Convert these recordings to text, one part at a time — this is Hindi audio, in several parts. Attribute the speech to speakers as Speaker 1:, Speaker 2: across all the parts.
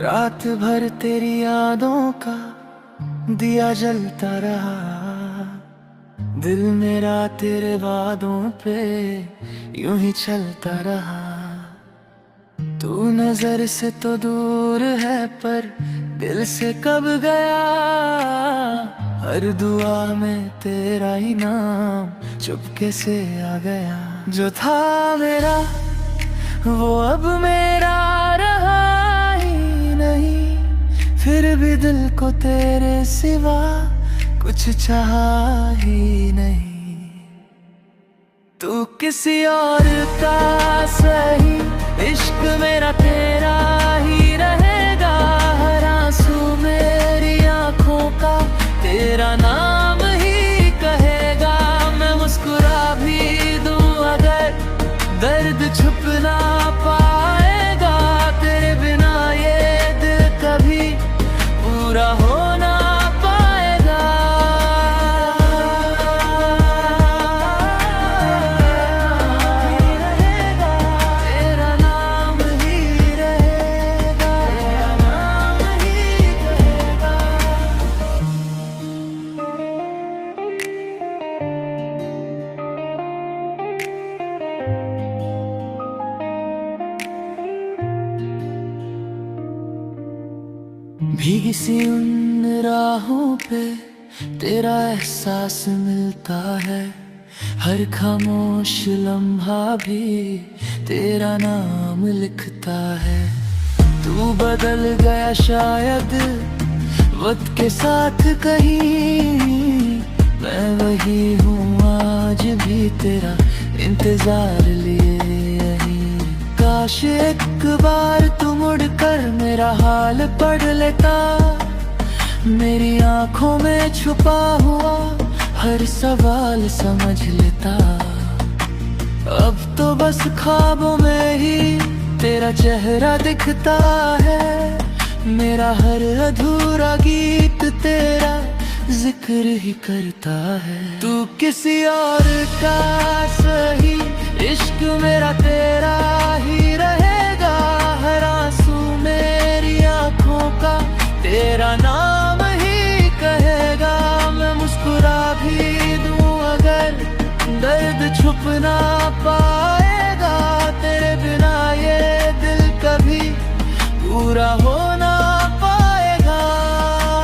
Speaker 1: रात भर तेरी यादों का दिया जलता रहा। दिल मेरा तेरे वादों पे यूं ही चलता रहा। तू नजर से तो दूर है पर दिल से कब गया। हर दुआ में तेरा ही नाम चुपके से आ गया। जो था मेरा वो अब मेरा रहा ही नहीं। फिर भी दिल को तेरे सिवा कुछ चाहा ही नहीं। तू किसी और का सही, इश्क मेरा तेरा ही रहेगा। हर आंसू मेरी आंखों का तेरा नाम ही कहेगा। मैं मुस्कुरा भी दूं अगर दर्द छुप ना पाएगा। तेरे बिना ये दिल कभी पूरा हो ना पाएगा। तेरा नाम ही रहेगा, तेरा नाम ही कहेगा। भीगी सी उन राहों पे तेरा एहसास मिलता है। हर खामोश लम्हा भी तेरा नाम लिखता है। तू बदल गया शायद वक्त के साथ कहीं। मैं वही हूँ आज भी तेरा इंतजार लिए यहीं। काश एक बार तू मुड़कर मेरा हाल पढ़ लेता। मेरी आंखों में छुपा हुआ हर सवाल समझ लेता। अब तो बस ख्वाबों में ही तेरा चेहरा दिखता है। मेरा हर अधूरा गीत तेरा जिक्र ही करता है। तू किसी और का सही, इश्क मेरा तेरा ही रहेगा। हर आंसू मेरी आंखों का तेरा नाम ही कहेगा। मैं मुस्कुरा भी दूं अगर दर्द छुप ना पाएगा। तेरे बिना ये दिल कभी पूरा हो ना पाएगा।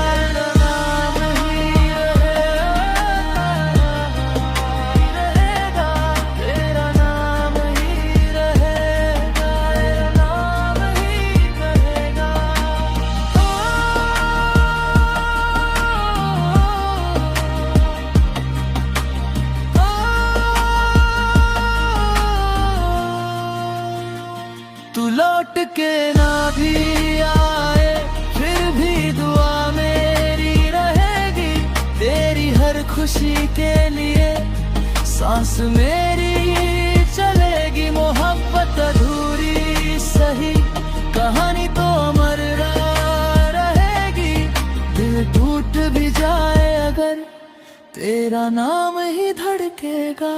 Speaker 1: तेरा नाम ही रहेगा, तेरा नाम ही रहेगा, तेरा नाम ही कहेगा। तू लौट के ना भी आए फिर भी दुआ मेरी रहेगी। तेरी हर खुशी के लिए सांस मेरी चलेगी। मोहब्बत अधूरी सही, कहानी तो अमर रहेगी। दिल टूट भी जाए अगर तेरा नाम ही धड़केगा।